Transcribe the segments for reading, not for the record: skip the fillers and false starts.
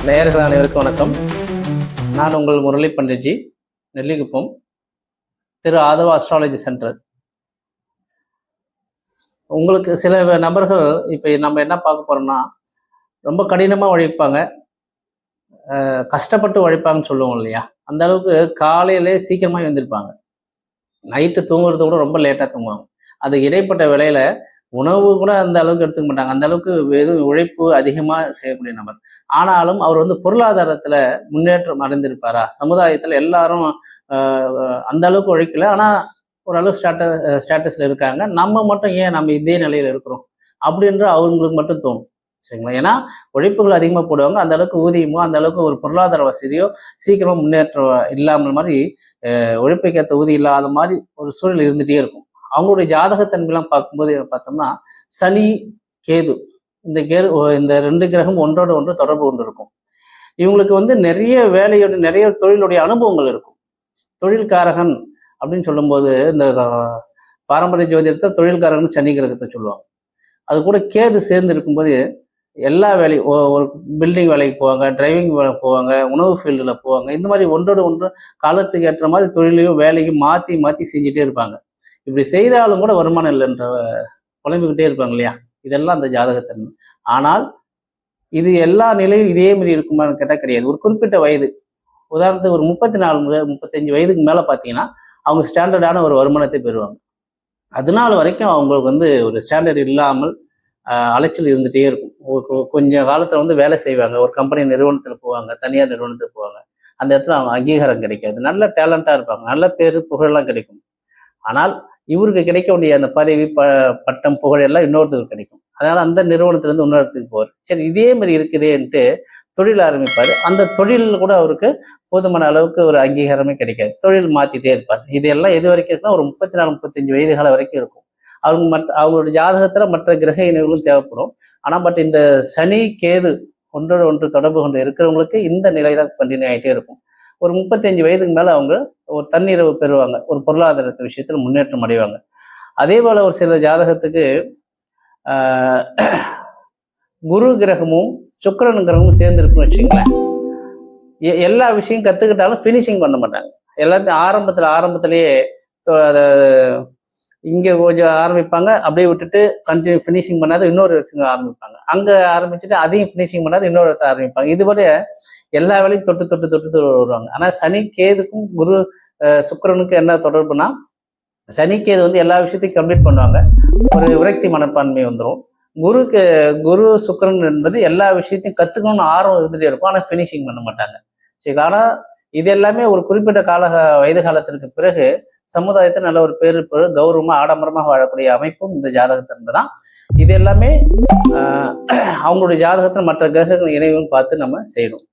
நேயர்கள் அனைவருக்கும் வணக்கம். நான் உங்கள் முரளி பண்டிட்ஜி, நெல்லிக்குப்பம், திரு ஆதவ அஸ்ட்ராலஜி சென்டர். உங்களுக்கு சில நபர்கள் இப்போ நம்ம என்ன பார்க்க போறோம்னா, ரொம்ப கடினமாக உழைப்பாங்க, கஷ்டப்பட்டு உழைப்பாங்கன்னு சொல்லுவோம் இல்லையா? அந்த அளவுக்கு காலையிலே சீக்கிரமாக எழுந்திருப்பாங்க. நைட்டு தூங்குறது கூட ரொம்ப லேட்டாக தூங்குவாங்க. அது இடைப்பட்ட வேளையில உணவு கூட அந்த அளவுக்கு எடுத்துக்க மாட்டாங்க. அந்த அளவுக்கு வெறும் உழைப்பு அதிகமாக செய்யக்கூடிய நபர். ஆனாலும் அவர் பொருளாதாரத்தில் முன்னேற்றம் அடைந்திருப்பாரா? சமுதாயத்தில் எல்லாரும் அந்த அளவுக்கு உழைக்கல, ஆனால் ஓரளவு ஸ்டேட்டஸில் இருக்காங்க. நம்ம மட்டும் ஏன் நம்ம இதே நிலையில் இருக்கிறோம் அப்படின்ற அவங்களுக்கு மட்டும் தோணும். சரிங்களா? ஏன்னா உழைப்புகள் அதிகமாக போடுவாங்க, அந்த அளவுக்கு ஊதியமோ அந்த அளவுக்கு ஒரு பொருளாதார வசதியோ சீக்கிரமாக முன்னேற்றம் இல்லாமல் மாதிரி உழைப்புக்கேற்ற ஊதியம் இல்லாத மாதிரி ஒரு சூழல் இருந்துகிட்டே இருக்கும். அவங்களுடைய ஜாதகத்தன்மைலாம் பார்க்கும்போது பார்த்தோம்னா சனி கேது இந்த ரெண்டு கிரகம் ஒன்றோட ஒன்று தொடர்பு கொண்டு இருக்கும். இவங்களுக்கு நிறைய வேலையோட நிறைய தொழிலுடைய அனுபவங்கள் இருக்கும். தொழில்காரகன் அப்படின்னு சொல்லும்போது இந்த பாரம்பரிய ஜோதிடத்தை தொழில்காரகன் சனி கிரகத்தை சொல்லுவாங்க. அது கூட கேது சேர்ந்து இருக்கும்போது எல்லா வேலையும் ஒரு பில்டிங் வேலைக்கு போவாங்க, டிரைவிங் வேலை போவாங்க, உணவு ஃபீல்டில் போவாங்க. இந்த மாதிரி ஒன்றோட ஒன்று காலத்துக்கு ஏற்ற மாதிரி தொழிலையும் வேலையும் மாற்றி மாற்றி செஞ்சுட்டே இருப்பாங்க. இப்படி செய்தாலும் கூட வருமானம் இல்லைன்ற புலம்பிக்கிட்டே இருப்பாங்க இல்லையா? இதெல்லாம் அந்த ஜாதகத்தன்மை. ஆனால் இது எல்லா நிலையும் இதே மாதிரி இருக்குமான்னு கேட்டால் கிடையாது. ஒரு குறிப்பிட்ட வயது, உதாரணத்துக்கு ஒரு 34 35 வயதுக்கு மேலே பார்த்தீங்கன்னா அவங்க ஸ்டாண்டர்டான ஒரு வருமானத்தை பெறுவாங்க. அதனால வரைக்கும் அவங்களுக்கு ஒரு ஸ்டாண்டர்ட் இல்லாமல் அலைச்சல் இருந்துகிட்டே இருக்கும். கொஞ்சம் காலத்தில் வேலை செய்வாங்க, ஒரு கம்பெனி நிறுவனத்தில் போவாங்க, தனியார் நிறுவனத்தில் போவாங்க. அந்த இடத்துல அவங்க அங்கீகாரம் கிடைக்காது. நல்ல டேலண்டாக இருப்பாங்க, நல்ல பேர் புகழெல்லாம் கிடைக்கும். ஆனால் இவருக்கு கிடைக்க வேண்டிய அந்த பதவி பட்டம் புகழ் எல்லாம் இன்னொருத்தருக்கு கிடைக்கும். அதனால அந்த நிறுவனத்திலேருந்து இன்னொருத்துக்கு போவார். சரி, இதே மாதிரி இருக்குதேன்ட்டு தொழில் ஆரம்பிப்பார். அந்த தொழில் கூட அவருக்கு போதுமான அளவுக்கு ஒரு அங்கீகாரமே கிடைக்காது. தொழில் மாற்றிட்டே இருப்பார். இதெல்லாம் எது வரைக்கும் இருக்குன்னா ஒரு 34 35 வயது காலம் வரைக்கும் இருக்கும். அவங்களுடைய ஜாதகத்துல மற்ற கிரக இணைவுகளும் தேவைப்படும். ஆனால் இந்த சனி கேது ஒன்றோடு ஒன்று தொடர்பு கொண்டு இருக்கிறவங்களுக்கு இந்த நிலை தான் கண்டினியூ ஆகிட்டே இருக்கும். ஒரு 35 வயதுக்கு மேலே அவங்க ஒரு தன்னிறைவு பெறுவாங்க, ஒரு பொருளாதார விஷயத்தில் முன்னேற்றம் அடைவாங்க. அதே போல ஒரு சில ஜாதகத்துக்கு குரு கிரகமும் சுக்கிரன் கிரகமும் சேர்ந்து இருக்குன்னு வச்சுங்களேன், எல்லா விஷயம் கற்றுக்கிட்டாலும் ஃபினிஷிங் பண்ண மாட்டாங்க. எல்லாத்தையும் ஆரம்பத்திலேயே அதை இங்கே கொஞ்சம் ஆரம்பிப்பாங்க, அப்படியே விட்டுட்டு கண்டினியூ ஃபினிஷிங் பண்ணாத இன்னொரு விஷயம் ஆரம்பிப்பாங்க, அங்கே ஆரம்பிச்சுட்டு அதையும் ஃபினிஷிங் பண்ணாத இன்னொரு இடத்துல ஆரம்பிப்பாங்க. இதுபோல எல்லா வேலையும் தொட்டு தொட்டு தொட்டு வருவாங்க. ஆனால் சனி கேதுக்கும் குரு சுக்கிரனுக்கும் என்ன தொடர்புனா, சனி கேது எல்லா விஷயத்தையும் கம்ப்ளீட் பண்ணுவாங்க, ஒரு விரக்தி மனப்பான்மை வந்துடும். குரு சுக்கிரன் என்பது எல்லா விஷயத்தையும் கற்றுக்கணும்னு ஆர்வம் இருந்துகிட்டே இருக்கும், ஆனால் ஃபினிஷிங் பண்ண மாட்டாங்க. சரி, ஆனால் இது எல்லாமே ஒரு குறிப்பிட்ட வயது காலத்திற்கு பிறகு சமுதாயத்தை நல்ல ஒரு பேரு கௌரவமாக ஆடம்பரமாக வாழக்கூடிய அமைப்பும் இந்த ஜாதகத்திற்கு தான். இது எல்லாமே அவங்களுடைய ஜாதகத்தில் மற்ற கிரகங்கள் இணைவும் பார்த்து நம்ம செய்யணும்.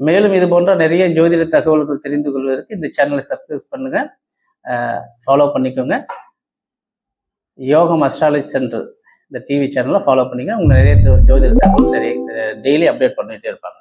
மேலும் இது போன்ற நிறைய ஜோதிட தகவல்கள் தெரிந்து கொள்வதற்கு இந்த சேனலை சப்ஸ்கிரைப் பண்ணுங்க, ஃபாலோ பண்ணிக்கோங்க. யோகம் அஸ்ட்ராலஜி சென்டர் இந்த டிவி சேனலை ஃபாலோ பண்ணிங்க. உங்களுக்கு நிறைய ஜோதிட தகவல் நிறைய டெய்லி அப்டேட் பண்ணிகிட்டே இருப்பாங்க.